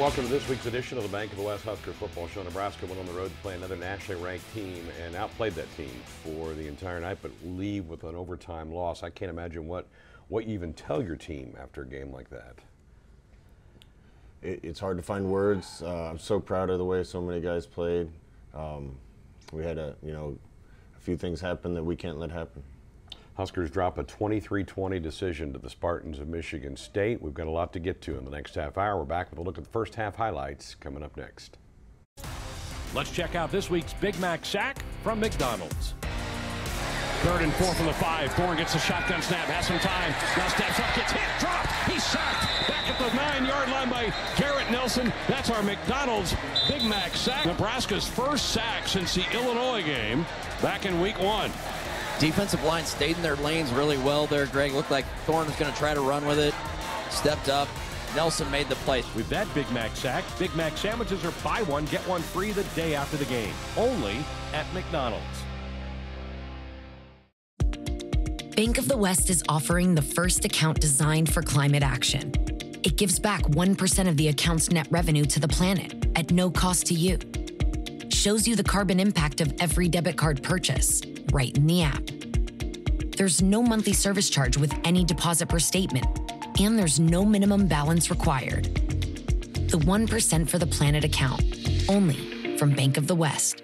Welcome to this week's edition of the Bank of the West Husker Football Show. Nebraska went on the road to play another nationally ranked team and outplayed that team for the entire night, but leave with an overtime loss. I can't imagine what you even tell your team after a game like that. It's hard to find words. I'm so proud of the way so many guys played. We had a few things happen that we can't let happen. Huskers drop a 23-20 decision to the Spartans of Michigan State. We've got a lot to get to in the next half hour. We're back with a look at the first half highlights coming up next. Let's check out this week's Big Mac sack from McDonald's. 3rd and 4 from the 5. Thorne gets a shotgun snap, has some time. Now steps up, gets hit, dropped. He's sacked back at the 9-yard line by Garrett Nelson. That's our McDonald's Big Mac sack. Nebraska's first sack since the Illinois game back in week 1. Defensive line stayed in their lanes really well there, Greg. Looked like Thorne was going to try to run with it. Stepped up. Nelson made the play. With that Big Mac sack, Big Mac sandwiches are buy one, get one free the day after the game. Only at McDonald's. Bank of the West is offering the first account designed for climate action. It gives back 1% of the account's net revenue to the planet at no cost to you. Shows you the carbon impact of every debit card purchase right in the app. There's no monthly service charge with any deposit per statement, and there's no minimum balance required. The 1% for the planet account, only from Bank of the West.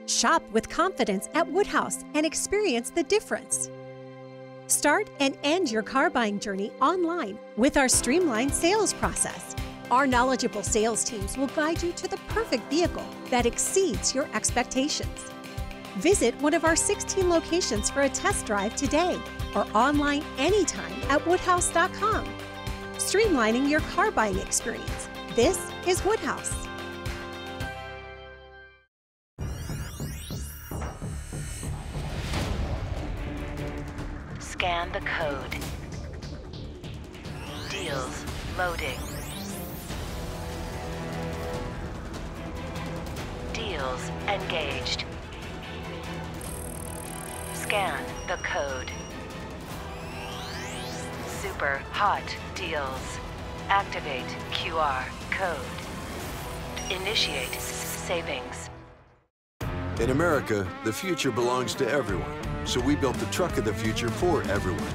Shop with confidence at Woodhouse and experience the difference. Start and end your car buying journey online with our streamlined sales process. Our knowledgeable sales teams will guide you to the perfect vehicle that exceeds your expectations. Visit one of our 16 locations for a test drive today or online anytime at woodhouse.com. Streamlining your car buying experience. This is Woodhouse. Scan the code. Deals loading. Deals engaged. Scan the code. Super hot deals. Activate QR code. Initiate savings. In America, the future belongs to everyone. So we built the truck of the future for everyone.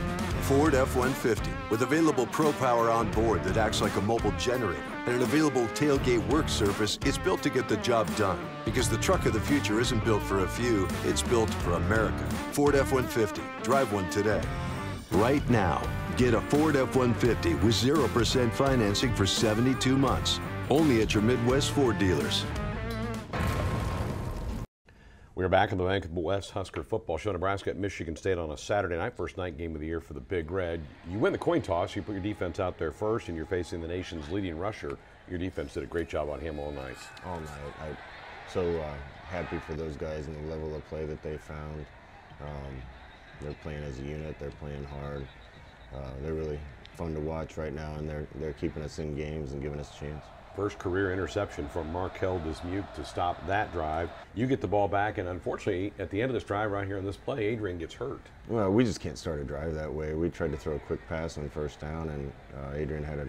Ford F-150 with available Pro Power on board that acts like a mobile generator and an available tailgate work surface. It's built to get the job done because the truck of the future isn't built for a few, it's built for America. Ford F-150. Drive one today. Right now, get a Ford F-150 with 0% financing for 72 months. Only at your Midwest Ford dealers. We're back in the Bank of the West Husker Football Show. Nebraska at Michigan State on a Saturday night, first night game of the year for the Big Red. You win the coin toss, you put your defense out there first, and you're facing the nation's leading rusher. Your defense did a great job on him all night. All night. I'm so happy for those guys and the level of play that they found. They're playing as a unit. They're playing hard. They're really fun to watch right now, and they're keeping us in games and giving us a chance. First career interception from Markel Dismuke to stop that drive. You get the ball back, and unfortunately, at the end of this drive right here on this play, Adrian gets hurt. Well, we just can't start a drive that way. We tried to throw a quick pass on first down, and Adrian had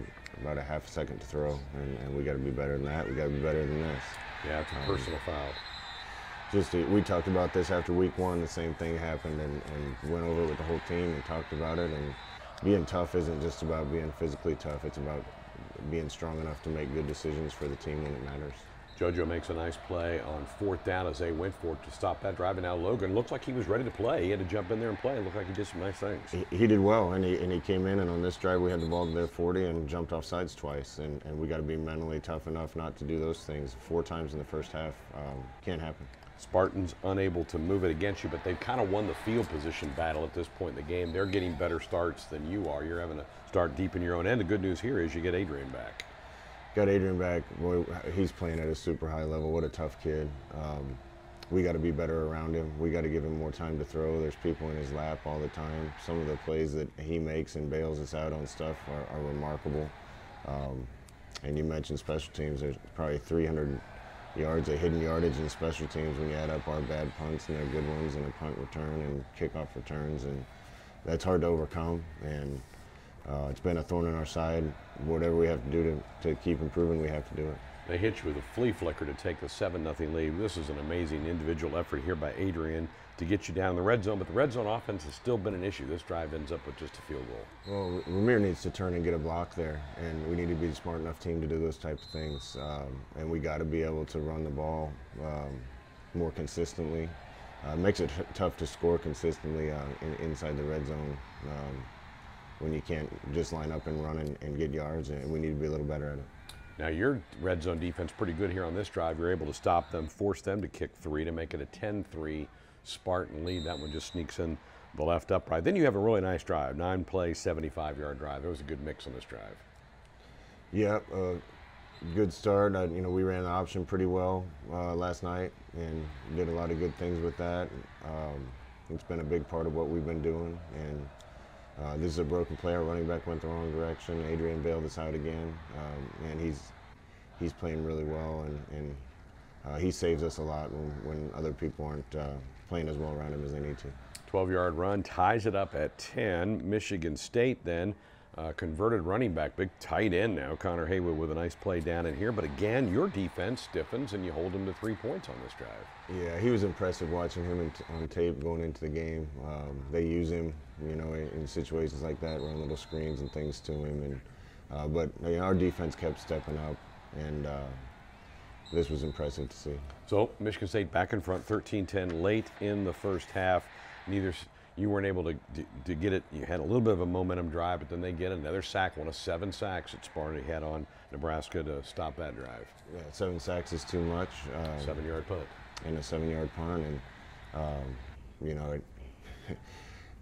about a half a second to throw, and we got to be better than that. We got to be better than this. Yeah, it's a personal foul. We talked about this after week 1. The same thing happened, and went over it with the whole team and talked about it. And being tough isn't just about being physically tough. It's about being strong enough to make good decisions for the team when it matters. JoJo makes a nice play on 4th down as they went for it to stop that drive. And now Logan looks like he was ready to play. He had to jump in there and play. It looked like he did some nice things. He did well, and he came in, and on this drive we had the ball to their 40 and jumped off sides twice. And we got to be mentally tough enough not to do those things 4 times in the first half. Can't happen. Spartans unable to move it against you, but they've kind of won the field position battle at this point in the game. They're getting better starts than you are. You're having to start deep in your own end. The good news here is you get Adrian back. Got Adrian back. Boy, he's playing at a super high level. What a tough kid. We got to be better around him. We got to give him more time to throw. There's people in his lap all the time. Some of the plays that he makes and bails us out on stuff are remarkable. And you mentioned special teams. There's probably 300 yards of hidden yardage in special teams when you add up our bad punts and their good ones and a punt return and kickoff returns. And that's hard to overcome. And it's been a thorn in our side. Whatever we have to do to keep improving, we have to do it. They hit you with a flea flicker to take the 7-0 lead. This is an amazing individual effort here by Adrian to get you down in the red zone, but the red zone offense has still been an issue. This drive ends up with just a field goal. Well, Ramir needs to turn and get a block there, and we need to be a smart enough team to do those types of things. And we got to be able to run the ball more consistently. It makes it tough to score consistently inside the red zone. When you can't just line up and run and get yards, and we need to be a little better at it. Now your red zone defense pretty good here on this drive. You're able to stop them, force them to kick 3 to make it a 10-3 Spartan lead. That one just sneaks in the left upright. Then you have a really nice drive, 9-play, 75-yard drive. It was a good mix on this drive. Yeah, good start. We ran the option pretty well last night and did a lot of good things with that. It's been a big part of what we've been doing. And this is a broken play. Our running back went the wrong direction. Adrian bailed us out again, and he's playing really well, and he saves us a lot when other people aren't playing as well around him as they need to. 12-yard run ties it up at 10. Michigan State then converted running back, big tight end now. Connor Haywood with a nice play down in here, but again, your defense stiffens and you hold him to 3 points on this drive. Yeah, he was impressive watching him on tape going into the game. They use him, in situations like that, run little screens and things to him. And but our defense kept stepping up, and this was impressive to see. So Michigan State back in front, 13-10 late in the first half. You weren't able to get it. You had a little bit of a momentum drive, but then they get another sack, one of 7 sacks that Sparty had on Nebraska to stop that drive. Yeah, 7 sacks is too much. 7-yard punt. And a 7-yard punt,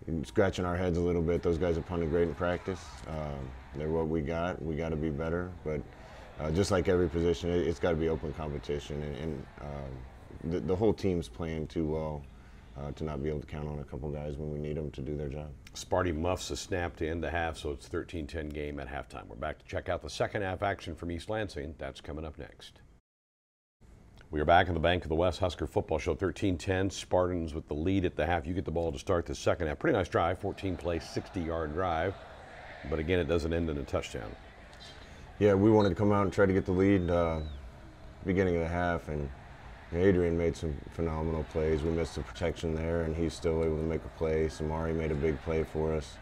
and scratching our heads a little bit. Those guys are punting great in practice. They're what we got. We got to be better, but just like every position, it's got to be open competition, and the whole team's playing too well to not be able to count on a couple guys when we need them to do their job. Sparty muffs a snap to end the half, so it's 13-10 game at halftime. We're back to check out the second half action from East Lansing. That's coming up next. We are back on the Bank of the West Husker football show, 13-10. Spartans with the lead at the half. You get the ball to start the second half. Pretty nice drive, 14-play, 60-yard drive. But again, it doesn't end in a touchdown. Yeah, we wanted to come out and try to get the lead beginning of the half, and Adrian made some phenomenal plays. We missed some protection there, and he's still able to make a play. Samari made a big play for us.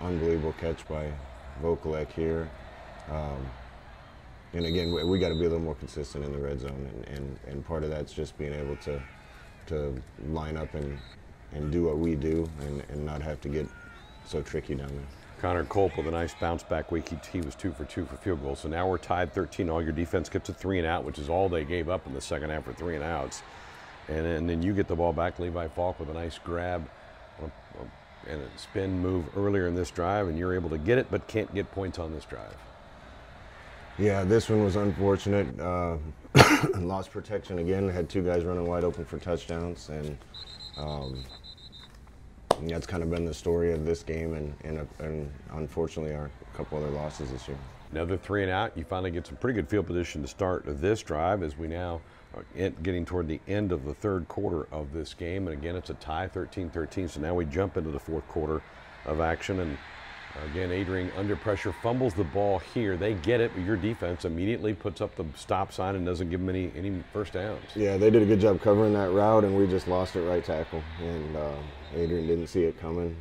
Unbelievable catch by Vokalek here. And again, we got to be a little more consistent in the red zone, and part of that's just being able to line up and do what we do and not have to get so tricky down there. Connor Culp with a nice bounce back week. He was 2 for 2 for field goals. So now we're tied 13-all. Your defense gets a 3 and out, which is all they gave up in the second half for 3 and outs. And then you get the ball back. Levi Falk with a nice grab and a spin move earlier in this drive, and you're able to get it, but can't get points on this drive. Yeah, this one was unfortunate. Lost protection again. Had 2 guys running wide open for touchdowns, and that's kind of been the story of this game, and unfortunately a couple other losses this year. Another 3 and out. You finally get some pretty good field position to start this drive as we now are getting toward the end of the third quarter of this game. And again, it's a tie, 13-13. So now we jump into the fourth quarter of action. And again, Adrian under pressure fumbles the ball here. They get it, but your defense immediately puts up the stop sign and doesn't give them any first downs. Yeah, they did a good job covering that route, and we just lost it right tackle. And Adrian didn't see it coming.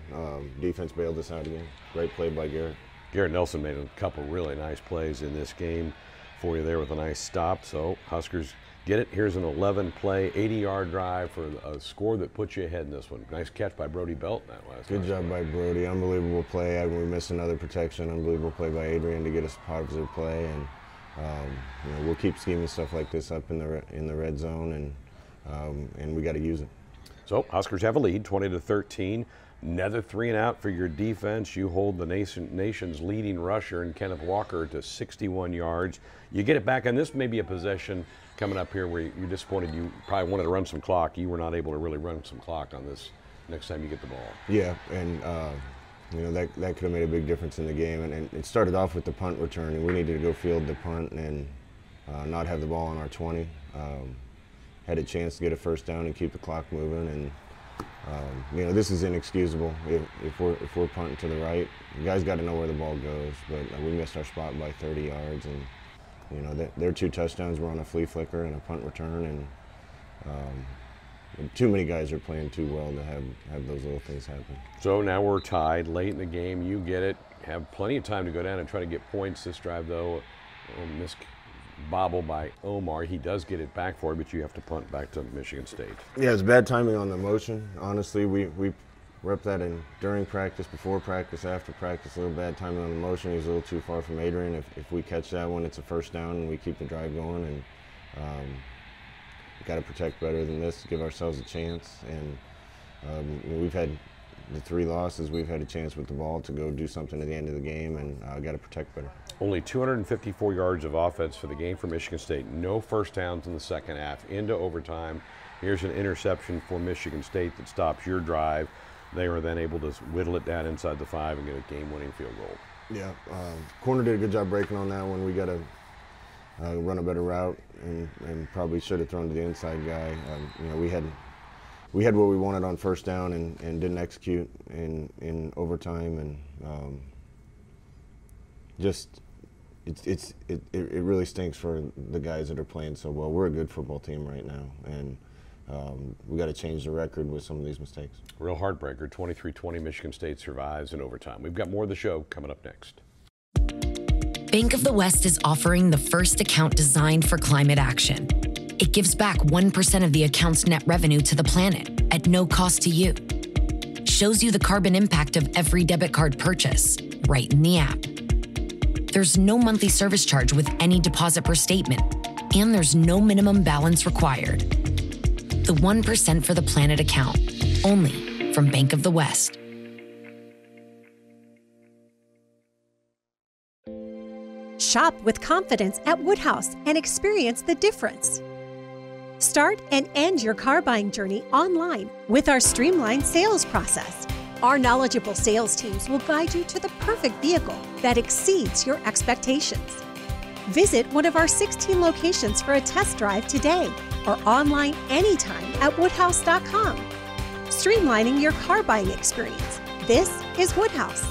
Defense bailed us out again. Great play by Garrett. Garrett Nelson made a couple really nice plays in this game for you there with a nice stop. So Huskers get it. Here's an 11-play, 80-yard drive for a score that puts you ahead in this one. Nice catch by Brody Belt that last. Good job by Brody. Unbelievable play. We missed another protection. Unbelievable play by Adrian to get us a positive play. And you know, we'll keep scheming stuff like this up in the red zone, and we got to use it. So Huskers have a lead, 20-13. Another 3 and out for your defense. You hold the nation's leading rusher in Kenneth Walker to 61 yards. You get it back, and this may be a possession coming up here where you're disappointed. You probably wanted to run some clock. You were not able to really run some clock on this next time you get the ball. Yeah, and you know, that could have made a big difference in the game. And it started off with the punt return, and we needed to go field the punt and not have the ball on our 20. Had a chance to get a first down and keep the clock moving. And you know, this is inexcusable if we're punting to the right. You guys got to know where the ball goes, but we missed our spot by 30 yards. And you know, their 2 touchdowns were on a flea flicker and a punt return. And too many guys are playing too well to have those little things happen. So now we're tied late in the game. You get it. Have plenty of time to go down and try to get points this drive, though. Missed bobble by Omar. He does get it back for you, but you have to punt back to Michigan State. Yeah, it's bad timing on the motion. Honestly, we repped that in during practice, before practice, after practice. A little bad timing on the motion. He was a little too far from Adrian. If we catch that one, it's a first down, and we keep the drive going. And got to protect better than this to give ourselves a chance. And you know, we've had the 3 losses. We've had a chance with the ball to go do something at the end of the game, and got to protect better. Only 254 yards of offense for the game for Michigan State. No first downs in the second half. Into overtime. Here's an interception for Michigan State that stops your drive. They were then able to whittle it down inside the 5 and get a game-winning field goal. Yeah, corner did a good job breaking on that one. We got to run a better route, and probably should have thrown to the inside guy. You know, we had what we wanted on first down and didn't execute in overtime, and just it really stinks for the guys that are playing so well. We're a good football team right now, and we got to change the record with some of these mistakes. Real heartbreaker. 23-20, Michigan State survives in overtime. We've got more of the show coming up next. Bank of the West is offering the first account designed for climate action. It gives back 1% of the account's net revenue to the planet at no cost to you. Shows you the carbon impact of every debit card purchase right in the app. There's no monthly service charge with any deposit per statement, and there's no minimum balance required. The 1% for the planet account, only from Bank of the West. Shop with confidence at Woodhouse and experience the difference. Start and end your car buying journey online with our streamlined sales process. Our knowledgeable sales teams will guide you to the perfect vehicle that exceeds your expectations. Visit one of our 16 locations for a test drive today or online anytime at woodhouse.com. Streamlining your car buying experience. This is Woodhouse.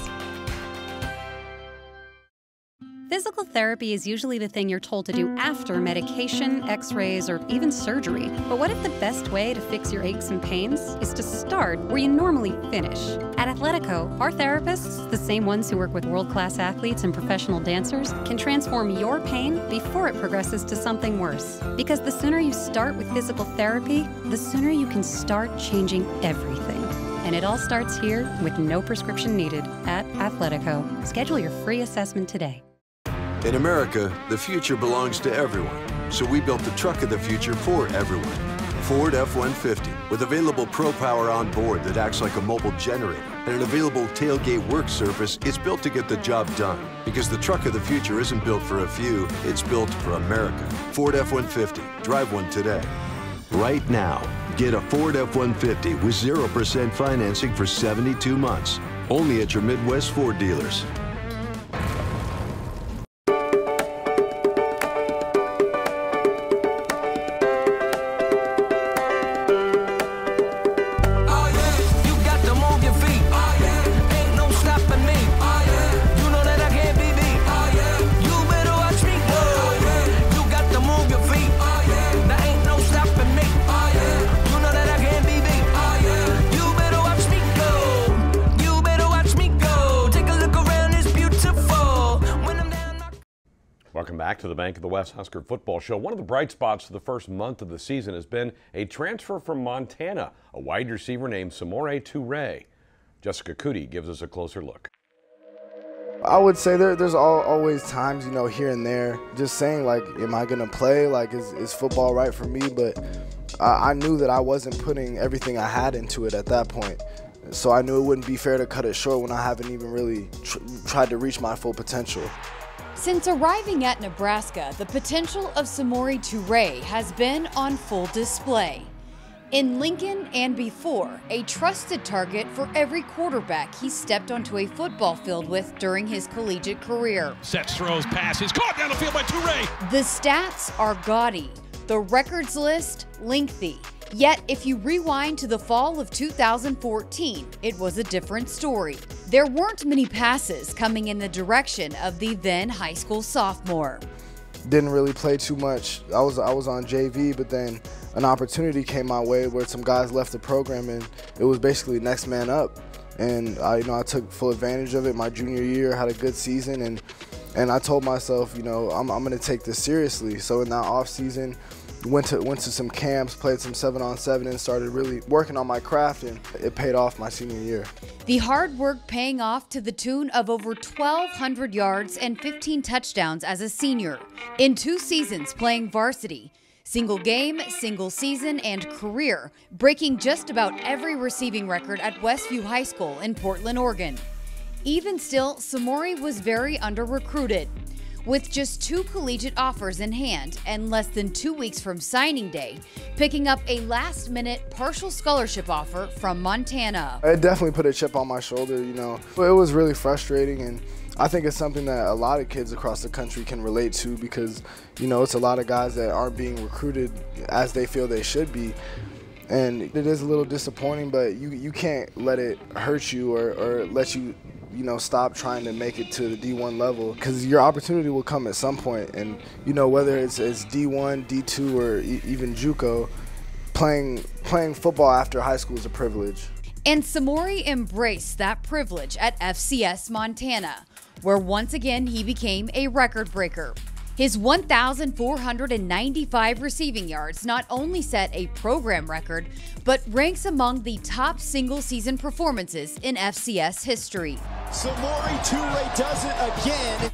Physical therapy is usually the thing you're told to do after medication, x-rays, or even surgery. But what if the best way to fix your aches and pains is to start where you normally finish? At Athletico, our therapists, the same ones who work with world-class athletes and professional dancers, can transform your pain before it progresses to something worse. Because the sooner you start with physical therapy, the sooner you can start changing everything. And it all starts here with no prescription needed at Athletico. Schedule your free assessment today. In America, the future belongs to everyone, so we built the truck of the future for everyone. Ford F-150, with available Pro Power on board that acts like a mobile generator, and an available tailgate work surface, it's built to get the job done. Because the truck of the future isn't built for a few, it's built for America. Ford F-150, drive one today. Right now, get a Ford F-150 with 0% financing for 72 months. Only at your Midwest Ford dealers. Around back to the Bank of the West Husker football show. One of the bright spots for the first month of the season has been a transfer from Montana, a wide receiver named Samori Toure. Jessica Cootie gives us a closer look. I would say there's always times, here and there, just saying, like, am I going to play? Like, is football right for me? But I knew that I wasn't putting everything I had into it at that point. So I knew it wouldn't be fair to cut it short when I haven't even really tried to reach my full potential. Since arriving at Nebraska, the potential of Samori Toure has been on full display. In Lincoln and before, a trusted target for every quarterback he stepped onto a football field with during his collegiate career. Sets, throws, passes, caught down the field by Toure. The stats are gaudy, the records list lengthy. Yet, if you rewind to the fall of 2014, it was a different story. There weren't many passes coming in the direction of the then high school sophomore. Didn't really play too much. I was on JV, but then an opportunity came my way where some guys left the program, and it was basically next man up. And I took full advantage of it. My junior year, had a good season, and I told myself, I'm going to take this seriously. So in that off season, went to some camps, played some 7-on-7, and started really working on my craft, and it paid off my senior year. The hard work paying off to the tune of over 1,200 yards and 15 touchdowns as a senior. In 2 seasons playing varsity, single game, single season, and career, breaking just about every receiving record at Westview High School in Portland, Oregon. Even still, Samori was very under-recruited. With just 2 collegiate offers in hand and less than 2 weeks from signing day, picking up a last-minute partial scholarship offer from Montana. It definitely put a chip on my shoulder, It was really frustrating, and I think it's something that a lot of kids across the country can relate to because, it's a lot of guys that aren't being recruited as they feel they should be. And it is a little disappointing, but you can't let it hurt you or let you stop trying to make it to the D1 level, because your opportunity will come at some point. And, whether it's D1, D2, or even JUCO, playing football after high school is a privilege. And Samori embraced that privilege at FCS Montana, where once again he became a record breaker. His 1,495 receiving yards not only set a program record, but ranks among the top single-season performances in FCS history. Samori Toure does it again.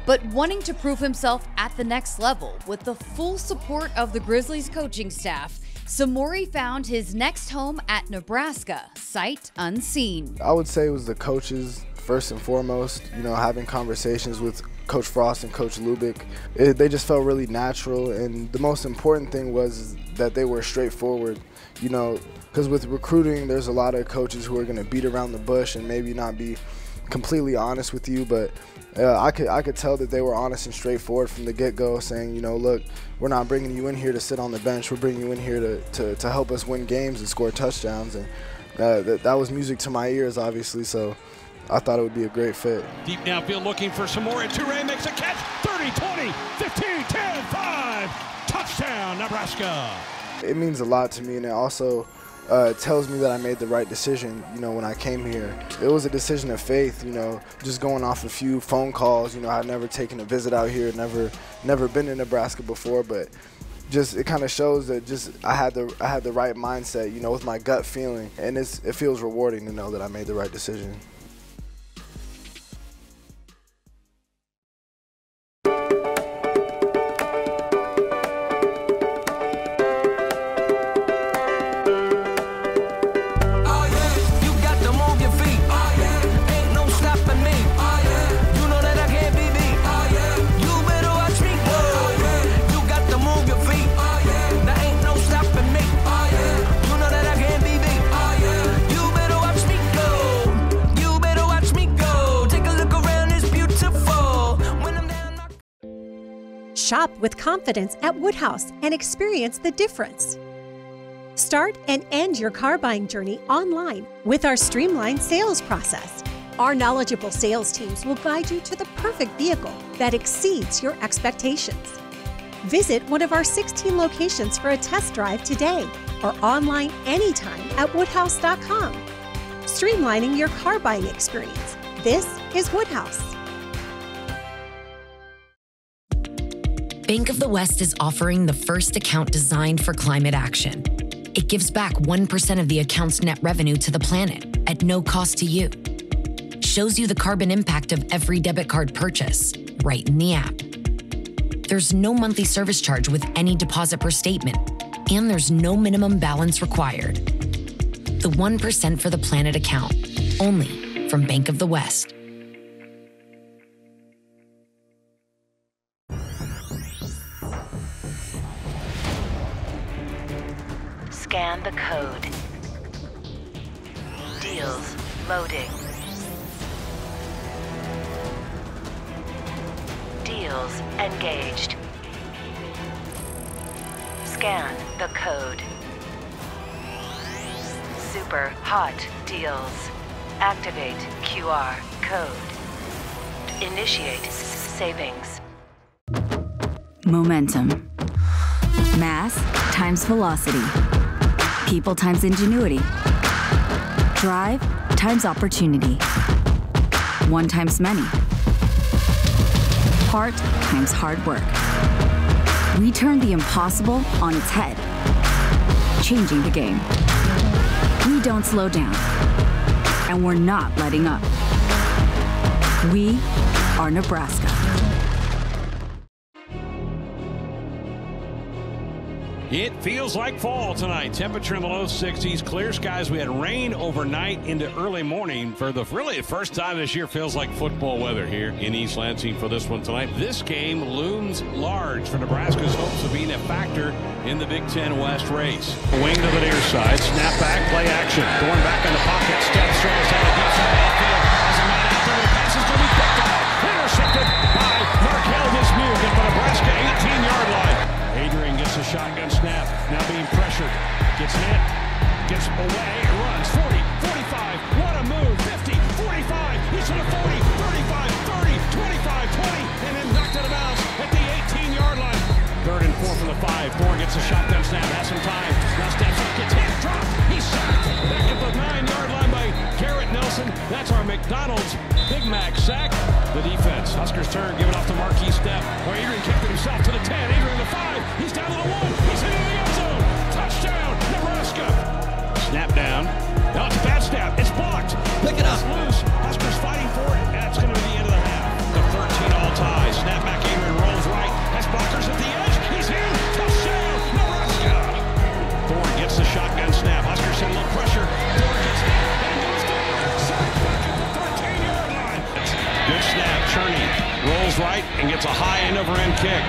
But wanting to prove himself at the next level with the full support of the Grizzlies coaching staff, Samori found his next home at Nebraska, sight unseen. I would say it was the coaches first and foremost, having conversations with Coach Frost and Coach Lubick. They just felt really natural, and the most important thing was that they were straightforward, because with recruiting, there's a lot of coaches who are going to beat around the bush and maybe not be completely honest with you, but I could tell that they were honest and straightforward from the get-go, saying, look, we're not bringing you in here to sit on the bench, we're bringing you in here to help us win games and score touchdowns, and that was music to my ears, obviously, so I thought it would be a great fit. Deep downfield looking for Samori. Toure makes a catch. 30, 20, 15, 10, 5. Touchdown, Nebraska. It means a lot to me, and it also tells me that I made the right decision, when I came here. It was a decision of faith, just going off a few phone calls. I'd never taken a visit out here, never been to Nebraska before, but it kind of shows that I had the right mindset, with my gut feeling, and it feels rewarding to know that I made the right decision. Shop with confidence at Woodhouse and experience the difference. Start and end your car buying journey online with our streamlined sales process. Our knowledgeable sales teams will guide you to the perfect vehicle that exceeds your expectations. Visit one of our 16 locations for a test drive today or online anytime at woodhouse.com. Streamlining your car buying experience. This is Woodhouse. Bank of the West is offering the first account designed for climate action. It gives back 1% of the account's net revenue to the planet at no cost to you. Shows you the carbon impact of every debit card purchase right in the app. There's no monthly service charge with any deposit per statement, and there's no minimum balance required. The 1% for the planet account, only from Bank of the West. Scan the code. Deals loading. Deals engaged. Scan the code. Super hot deals. Activate QR code. Initiate savings. Momentum. Mass times velocity. People times ingenuity. Drive times opportunity. One times many. Heart times hard work. We turn the impossible on its head, changing the game. We don't slow down, and we're not letting up. We are Nebraska. It feels like fall tonight. Temperature in the low 60s, clear skies. We had rain overnight into early morning. For the first time this year, feels like football weather here in East Lansing for this one tonight. This game looms large for Nebraska's hopes of being a factor in the Big Ten West race. Wing to the near side, snap back, play action. Thorn back in the pocket, steps, throws down a deep side outfield. Has a man out there, the pass is going to be picked up. Intercepted by Markel Dismuke at the Nebraska 18-yard line. Adrian gets a shotgun snap, now being pressured. Gets hit, gets away, runs 40, 45, what a move, 50, 45, he's to the 40, 35, 30, 25, 20, and then knocked out of bounds at the 18-yard line. 3rd and 4 from the 5. Thorne gets a shotgun snap, has some time, now steps up, gets hit, dropped, he's sacked. Back at the 9-yard line by Garrett Nelson. That's our McDonald's Big Mac sack. The defense, Huskers turn, give it off to Marquis Step, where Adrian kicked it himself to the 10, Adrian the 5, he's down to the 1, he's into the end zone, touchdown, Nebraska. Snap down, no, it's a bad snap, it's blocked, pick it up, loose, Huskers fighting for it, and it's going to be the end of the half. The 13 all ties, snap back, Adrian rolls right, has blockers at the edge, he's in, touchdown, Nebraska. Thorne gets the shotgun snap, Huskers send a little pressure, Thorne gets hit, and goes down, sacked back at the 13-yard line. Good snap, Cherney rolls right and gets a high end-over-end kick.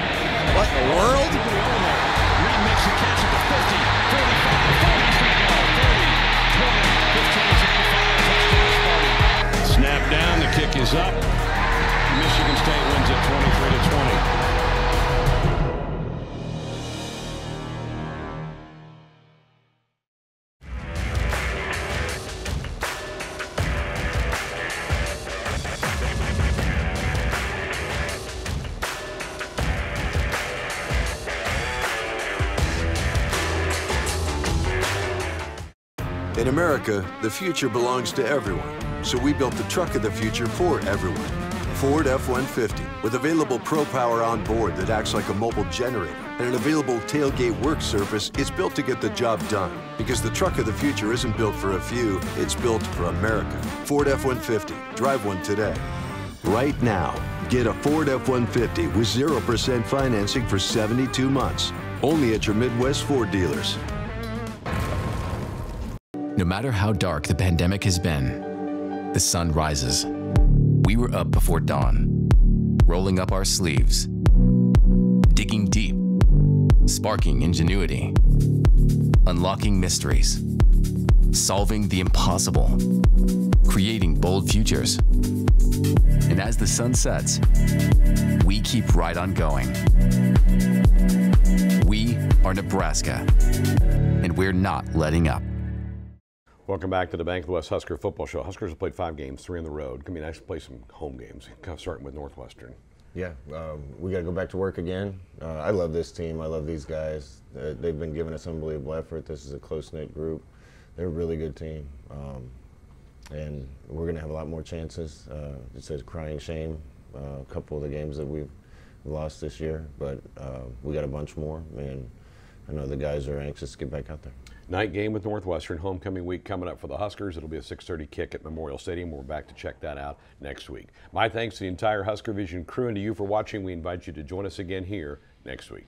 What in the world? Reed makes the catch at the 50, 45, 40's going to go, 30, 20, 15, 25, touchdown Sparty. Snap down, the kick is up. Michigan State wins it 23-20. In America, the future belongs to everyone, so we built the truck of the future for everyone. Ford F-150, with available Pro Power on board that acts like a mobile generator, and an available tailgate work surface, it's built to get the job done. Because the truck of the future isn't built for a few, it's built for America. Ford F-150, drive one today. Right now, get a Ford F-150 with 0% financing for 72 months. Only at your Midwest Ford dealers. No matter how dark the pandemic has been, the sun rises. We were up before dawn, rolling up our sleeves, digging deep, sparking ingenuity, unlocking mysteries, solving the impossible, creating bold futures. And as the sun sets, we keep right on going. We are Nebraska, and we're not letting up. Welcome back to the Bank of the West Husker Football Show. Huskers have played 5 games, 3 on the road. Going to be nice to play some home games, kind of starting with Northwestern. Yeah, we got to go back to work again. I love this team. I love these guys. They've been giving us unbelievable effort. This is a close-knit group. They're a really good team. And we're going to have a lot more chances. It's a crying shame. A couple of the games that we've lost this year, but we got a bunch more, and I know the guys are anxious to get back out there. Night game with Northwestern, homecoming week coming up for the Huskers. It'll be a 6:30 kick at Memorial Stadium. We're back to check that out next week. My thanks to the entire Husker Vision crew and to you for watching. We invite you to join us again here next week.